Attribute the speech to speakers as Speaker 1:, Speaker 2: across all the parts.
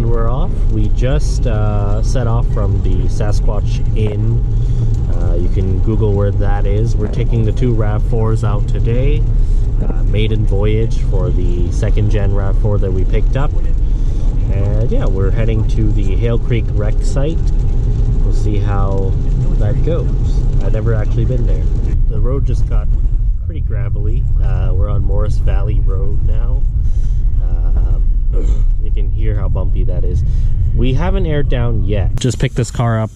Speaker 1: And we're off. We just set off from the Sasquatch Inn. You can Google where that is. We're taking the two RAV4's out today. Maiden voyage for the second gen RAV4 that we picked up. And yeah, we're heading to the Hale Creek wreck site. We'll see how that goes. I've never actually been there. The road just got pretty gravelly. We're on Morris Valley Road now. You can hear how bumpy that is. We haven't aired down yet. Just picked this car up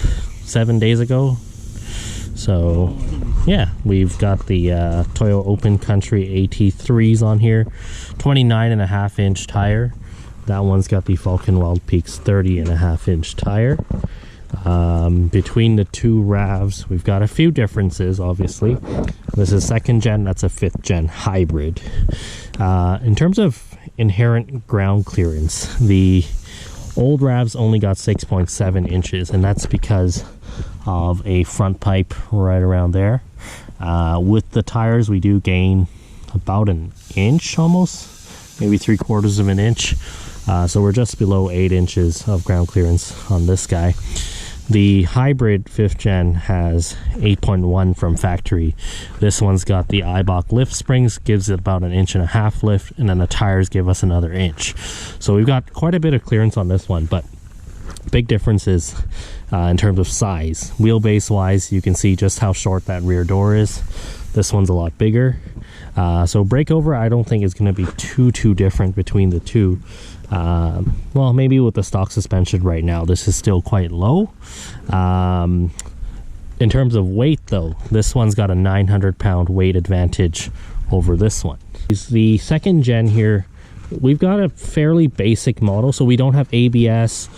Speaker 1: 7 days ago. So yeah, we've got the Toyo Open Country AT3s on here. 29.5 inch tire. That one's got the Falcon Wild Peaks 30.5 inch tire. Between the two RAVs, we've got a few differences, obviously. This is second gen, that's a 5th gen hybrid. In terms of inherent ground clearance, the old RAVs only got 6.7 inches, and that's because of a front pipe right around there. With the tires, we do gain about an inch almost, maybe 3/4 of an inch. So we're just below 8 inches of ground clearance on this guy. The hybrid 5th gen has 8.1 from factory. This one's got the Eibach lift springs, gives it about 1.5 inch lift, and then the tires give us another inch. So we've got quite a bit of clearance on this one, but big differences in terms of size. Wheelbase wise, you can see just how short that rear door is. This one's a lot bigger. So breakover, I don't think is going to be too different between the two. Well, maybe with the stock suspension right now, this is still quite low. In terms of weight though, this one's got a 900-pound weight advantage over this one. The second gen here, we've got a fairly basic model, so we don't have ABS,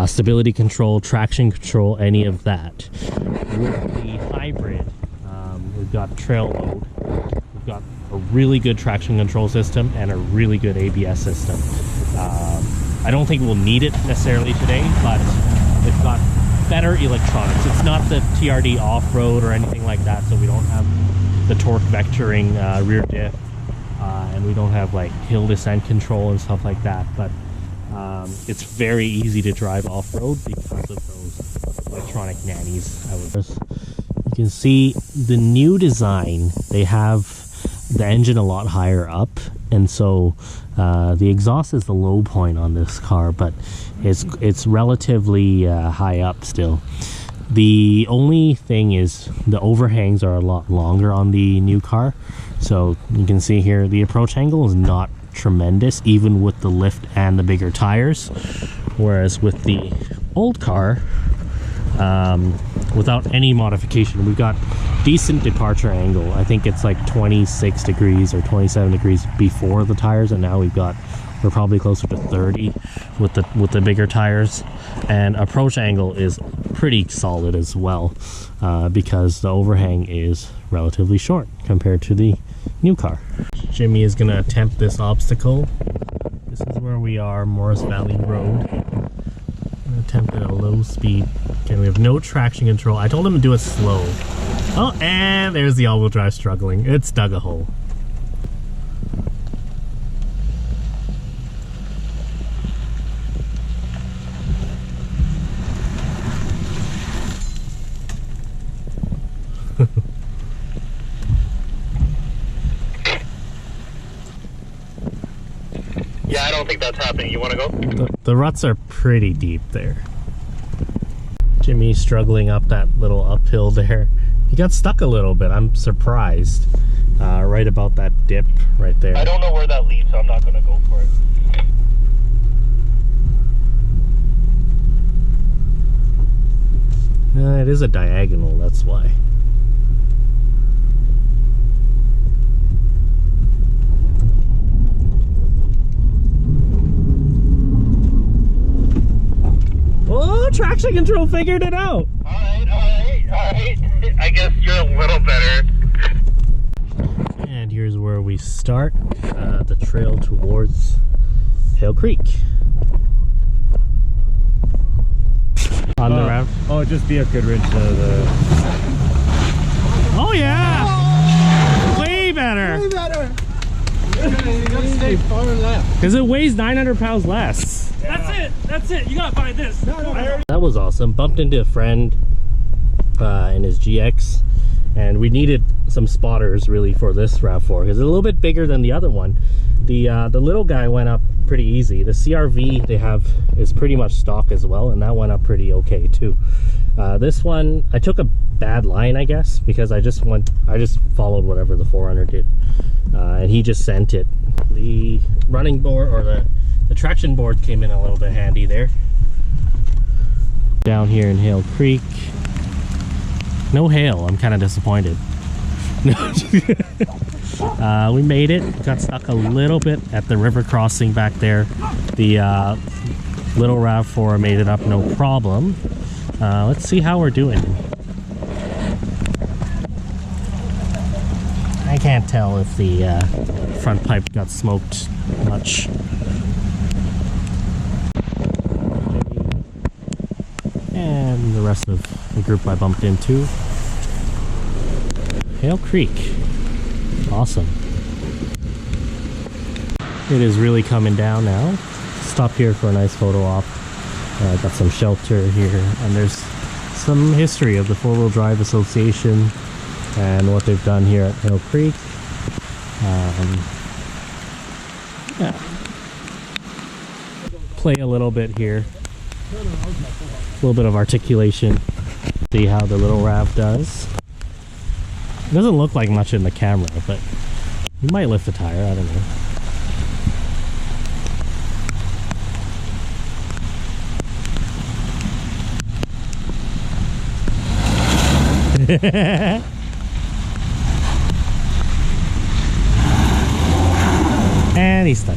Speaker 1: stability control, traction control, any of that. With the hybrid, we've got trail load, we've got a really good traction control system and a really good ABS system. I don't think we'll need it necessarily today, but it's got better electronics. It's not the TRD off-road or anything like that, so we don't have the torque vectoring rear diff, and we don't have like hill descent control and stuff like that, but it's very easy to drive off-road because of those electronic nannies. You can see the new design, they have the engine a lot higher up, and so the exhaust is the low point on this car, but it's relatively high up still. The only thing is the overhangs are a lot longer on the new car, so you can see here the approach angle is not tremendous even with the lift and the bigger tires, whereas with the old car, without any modification, we've got decent departure angle. I think it's like 26 degrees or 27 degrees before the tires, and now we're probably closer to 30 with the bigger tires. And approach angle is pretty solid as well, because the overhang is relatively short compared to the new car. Jimmy is gonna attempt this obstacle. This is where we are, Morris Valley Road. Attempt at a low speed. Okay, we have no traction control. I told him to do it slow. Oh, and there's the all-wheel drive struggling. It's dug a hole.
Speaker 2: Yeah, I don't think that's happening. You want to go?
Speaker 1: The ruts are pretty deep there. Jimmy's struggling up that little uphill there. He got stuck a little bit. I'm surprised. Right about that dip right there.
Speaker 2: I don't know where that leads, so I'm not going to go for it.
Speaker 1: It is a diagonal, that's why. Oh, traction control figured it out.
Speaker 2: Alright. I guess you're a little better.
Speaker 1: And here's where we start, the trail towards Hale Creek. On the RAV.
Speaker 3: Oh, just be a good wrench to the...
Speaker 1: Oh yeah! Way better!
Speaker 3: Way better! You gotta stay far left.
Speaker 1: Because it weighs 900 pounds less.
Speaker 4: That's it. You gotta buy this.
Speaker 1: That was awesome. Bumped into a friend in his GX, and we needed some spotters really for this RAV4 because it's a little bit bigger than the other one. The little guy went up pretty easy. The CRV they have is pretty much stock as well, and that went up pretty okay too. This one I took a bad line, I guess, because I just followed whatever the 400 did, and he just sent it. The running board or the traction board came in a little bit handy there. Down here in Hale Creek, no hail. I'm kind of disappointed. We made it. Got stuck a little bit at the river crossing back there. The little RAV4 made it up no problem. Let's see how we're doing. I can't tell if the front pipe got smoked much. And the rest of the group I bumped into. Hale Creek. Awesome. It is really coming down now. Stop here for a nice photo op. Got some shelter here, and there's some history of the 4-Wheel Drive Association and what they've done here at Hale Creek. Yeah. Play a little bit here. A little bit of articulation. See how the little RAV does. It doesn't look like much in the camera, but you might lift a tire, I don't know. And he's stuck.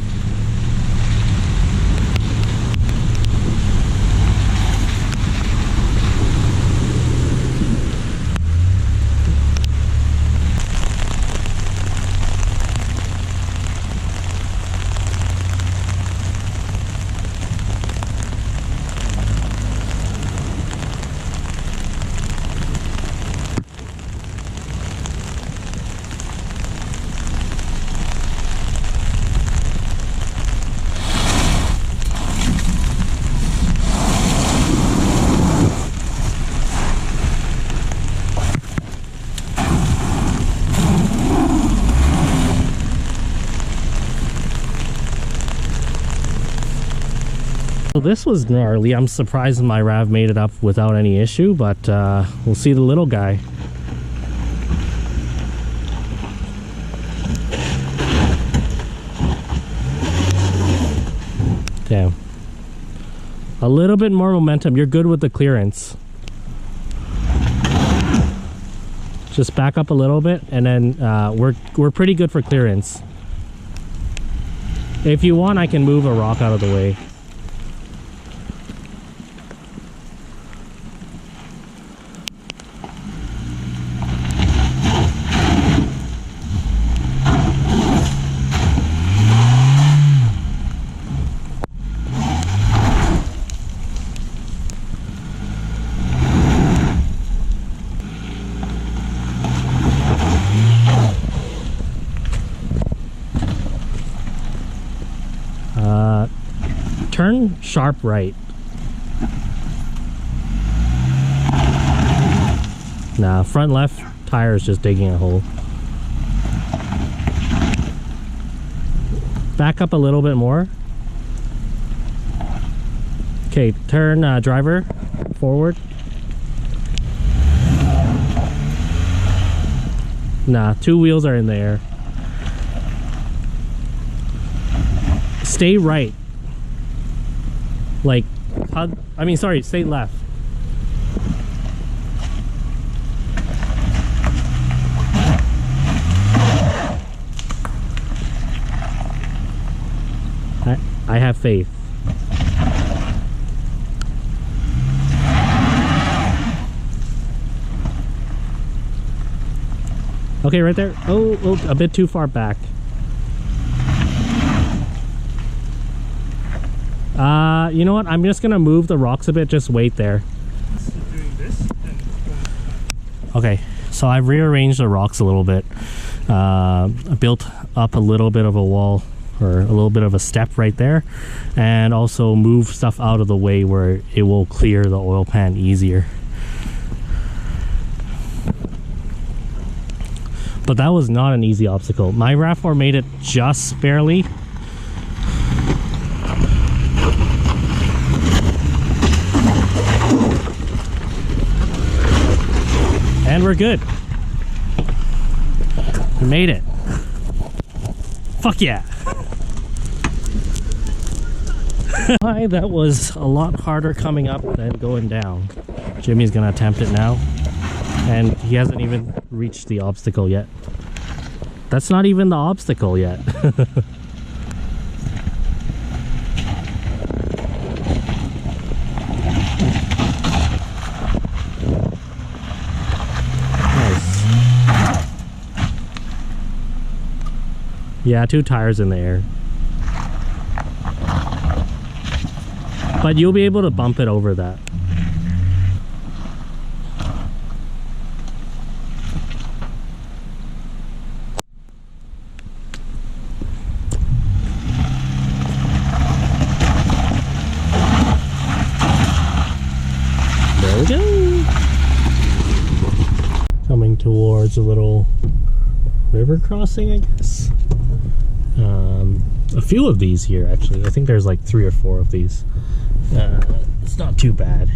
Speaker 1: So this was gnarly. I'm surprised my RAV made it up without any issue, but we'll see the little guy. Damn. A little bit more momentum. You're good with the clearance. Just back up a little bit, and then we're pretty good for clearance. If you want, I can move a rock out of the way. Turn sharp right. Nah, front left tire is just digging a hole. Back up a little bit more. Okay, turn driver forward. Nah, 2 wheels are in the air. Stay right. Like, stay left. I have faith. Okay, right there. Oh, a bit too far back. You know what? I'm just gonna move the rocks a bit. Just wait there. Okay, so I've rearranged the rocks a little bit. I built up a little bit of a wall or a little bit of a step right there, and also move stuff out of the way where it will clear the oil pan easier. But that was not an easy obstacle. My RAV4 made it just barely. And we're good. We made it. Fuck yeah. That was a lot harder coming up than going down. Jimmy's gonna attempt it now. And he hasn't even reached the obstacle yet. That's not even the obstacle yet. Yeah, 2 tires in the air. But you'll be able to bump it over that. There we go. Coming towards a little river crossing, I guess. A few of these here, actually. I think there's like 3 or 4 of these. It's not too bad.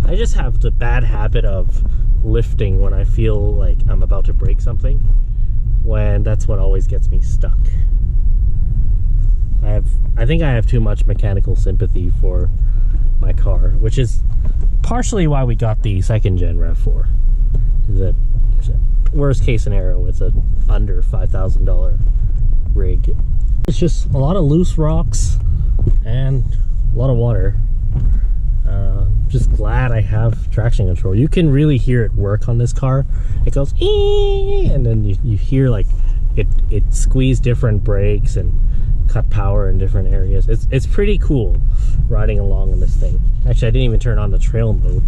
Speaker 1: I just have the bad habit of lifting when I feel like I'm about to break something, when that's what always gets me stuck. I think I have too much mechanical sympathy for my car, which is partially why we got the 2nd gen RAV4. Is that worst case scenario, it's a under $5,000 rig. It's just a lot of loose rocks and a lot of water. Just glad I have traction control. You can really hear it work on this car. It goes ee, and then you hear like it squeeze different brakes and cut power in different areas. It's pretty cool riding along in this thing. Actually, I didn't even turn on the trail mode.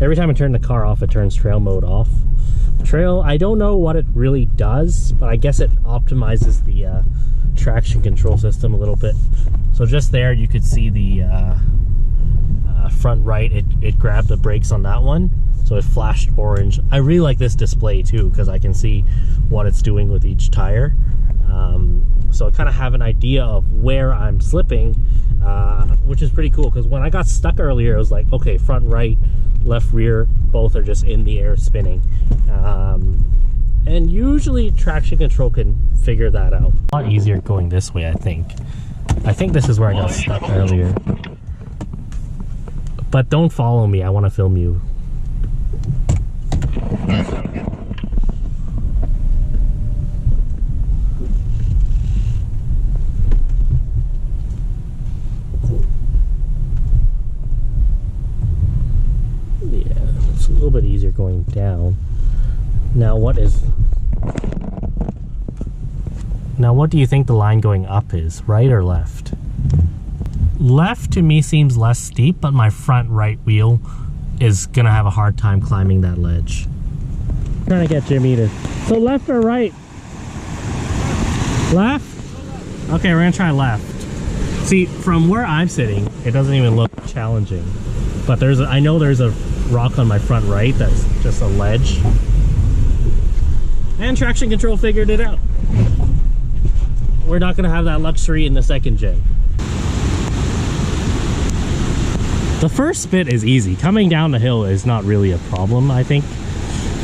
Speaker 1: Every time I turn the car off, it turns trail mode off. Trail, I don't know what it really does, but I guess it optimizes the traction control system a little bit. So just there, you could see the front right, it grabbed the brakes on that one, so it flashed orange. I really like this display too, because I can see what it's doing with each tire. So I kind of have an idea of where I'm slipping, which is pretty cool, because when I got stuck earlier, it was like, okay, front right, left rear, both are just in the air spinning. And usually traction control can figure that out. A lot easier going this way, I think. I think this is where I got stuck earlier. But don't follow me, I want to film you. It's a little bit easier going down. Now what do you think the line going up is? Right or left? Left to me seems less steep, but my front right wheel is gonna have a hard time climbing that ledge. I'm trying to get Jimmy to... So left or right? Left? Okay, we're gonna try left. See, from where I'm sitting, it doesn't even look challenging. But I know there's a rock on my front right that's just a ledge. And traction control figured it out. We're not gonna have that luxury in the 2nd gen. The first bit is easy. Coming down the hill is not really a problem, I think.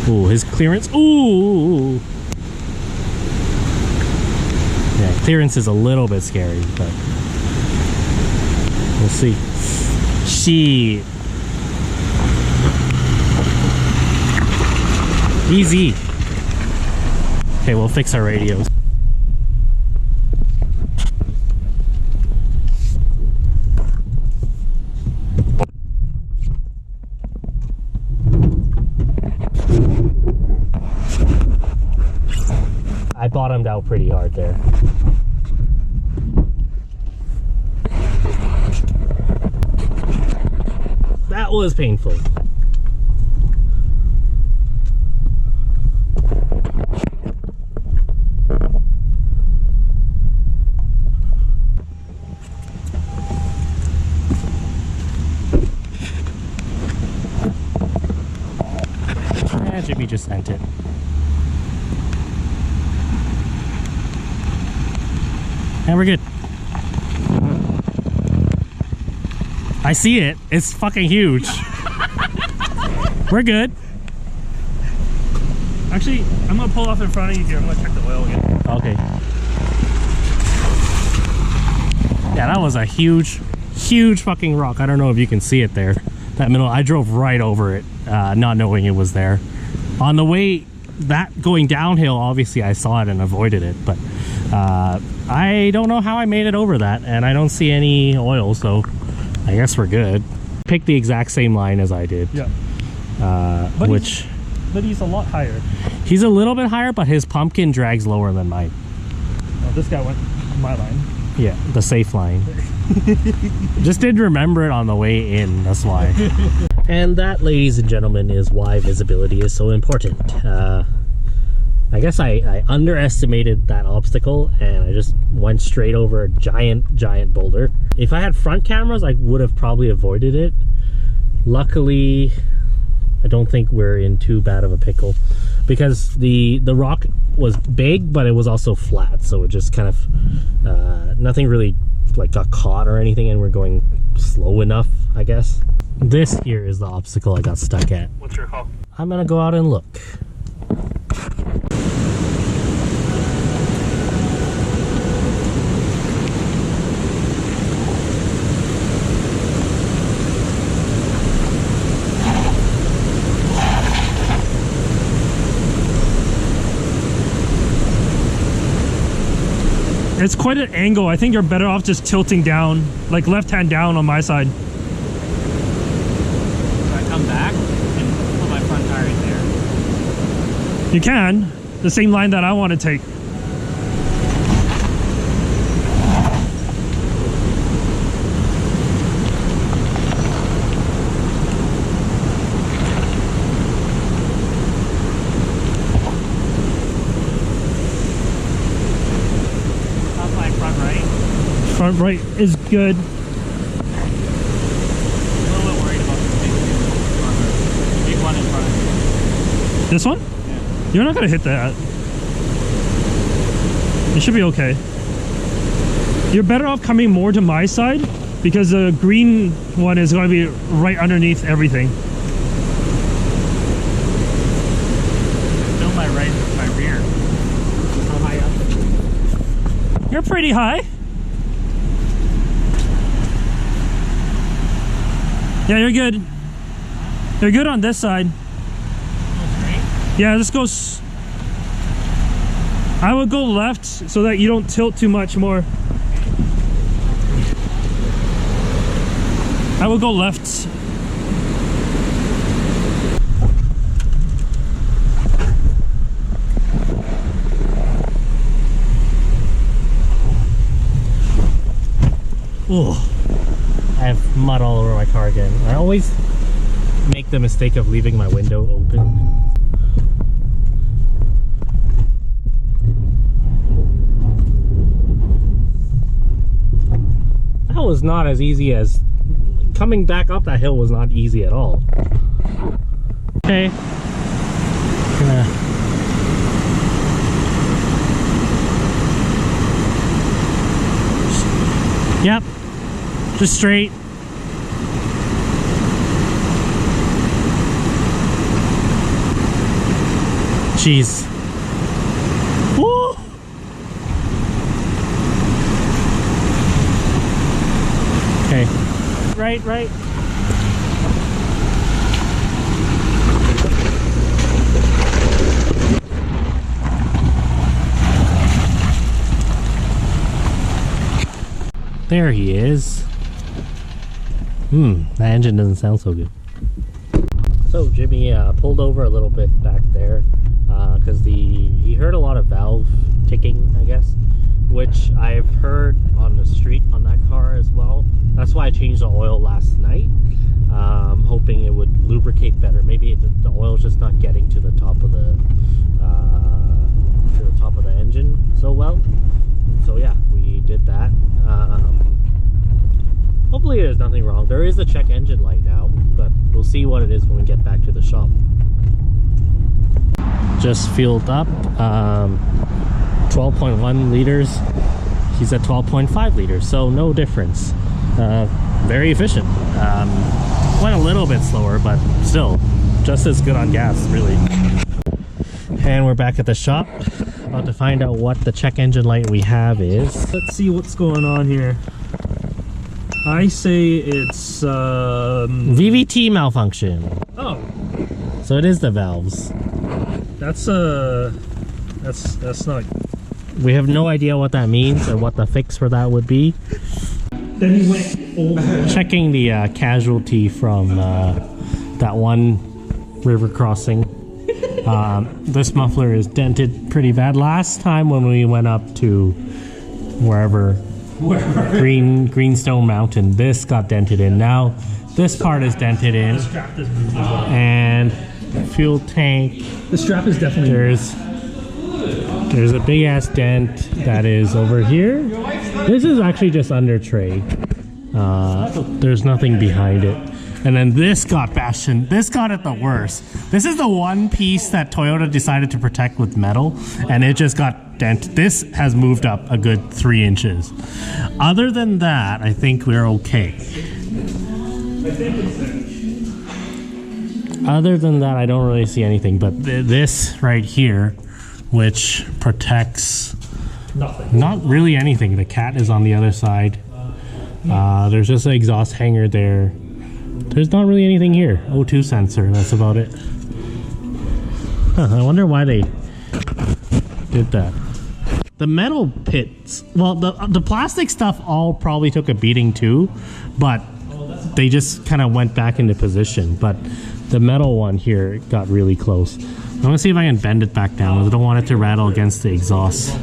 Speaker 1: Ooh, his clearance. Ooh! Yeah, clearance is a little bit scary, but we'll see. Shit. Easy. Okay, we'll fix our radios. I bottomed out pretty hard there. That was painful. just sent it. And we're good. I see it. It's fucking huge. We're good.
Speaker 4: Actually, I'm gonna pull off in front of you here. I'm gonna check the oil again.
Speaker 1: Okay. Yeah, that was a huge fucking rock. I don't know if you can see it there. That middle, I drove right over it, not knowing it was there. On the way, that going downhill, obviously I saw it and avoided it, but I don't know how I made it over that, and I don't see any oil, so I guess we're good. Picked the exact same line as I did.
Speaker 4: Yeah.
Speaker 1: But
Speaker 4: he's a lot higher.
Speaker 1: He's a little bit higher, but his pumpkin drags lower than mine.
Speaker 4: Oh, this guy went my line.
Speaker 1: Yeah, the safe line. Just didn't remember it on the way in, that's why. And that, ladies and gentlemen, is why visibility is so important. I guess I underestimated that obstacle and I just went straight over a giant boulder. If I had front cameras, I would have probably avoided it. Luckily, I don't think we're in too bad of a pickle because the rock was big, but it was also flat, so it just kind of nothing really like got caught or anything, and we're going slow enough, I guess. This here is the obstacle I got stuck at.
Speaker 4: What's your call?
Speaker 1: I'm gonna go out and look.
Speaker 4: It's quite an angle. I think you're better off just tilting down, like left hand down on my side.
Speaker 5: So I come back and put my front tire in there.
Speaker 4: You can. The same line that I want to take. Front right is good.
Speaker 5: I'm a little bit worried about the big one in front of you.
Speaker 4: This one?
Speaker 5: Yeah.
Speaker 4: You're not gonna hit that. It should be okay. You're better off coming more to my side because the green one is going to be right underneath everything.
Speaker 5: Still my rear. How high up?
Speaker 4: You're pretty high. Yeah, you're good. You're good on this side. Yeah, this goes. I would go left so that you don't tilt too much more. I would go left.
Speaker 1: Oh, I have mud all over my car again. I always make the mistake of leaving my window open. That was not as easy as coming back up that hill was not easy at all. Okay. Yep. Just straight. Jeez. Woo! Okay. Right. There he is. That engine doesn't sound so good. So Jimmy pulled over a little bit back there because he heard a lot of valve ticking, I guess, which I've heard on the street on that car as well. That's why I changed the oil last night, hoping it would lubricate better. Maybe the oil's just not getting to the top of the engine so well. So yeah, we did that. Hopefully there's nothing wrong. There is a check engine light now, but we'll see what it is when we get back to the shop. just fueled up. 12.1 liters. He's at 12.5 liters, so no difference. Very efficient. Went a little bit slower, but still just as good on gas, really. And we're back at the shop, about to find out what the check engine light we have is.
Speaker 4: Let's see what's going on here. I say it's
Speaker 1: VVT malfunction.
Speaker 4: oh,
Speaker 1: So it is the valves.
Speaker 4: that's not.
Speaker 1: We have no idea what that means or what the fix for that would be.
Speaker 4: Then he went over.
Speaker 1: Checking the casualty from that one river crossing. This muffler is dented pretty bad. Last time when we went up to wherever Greenstone Mountain, this got dented in. Now this part is dented in,
Speaker 4: The strap is moved as well.
Speaker 1: and fuel tank.
Speaker 4: The strap is definitely.
Speaker 1: There's a big ass dent that is over here. This is actually just under tray. There's nothing behind it. And then this got bashed in. This got it the worst. This is the one piece that Toyota decided to protect with metal, and it just got dented. This has moved up a good 3 inches. Other than that, I think we're okay. Other than that, I don't really see anything. But this right here, which protects
Speaker 4: Nothing.
Speaker 1: not really anything. The cat is on the other side. There's just an exhaust hanger there. There's not really anything here. O2 sensor, that's about it. I wonder why they did that. The metal pits, well, the plastic stuff all probably took a beating too, but they just kind of went back into position. But the metal one here got really close. I'm gonna see if I can bend it back down. I don't want it to rattle against the exhaust.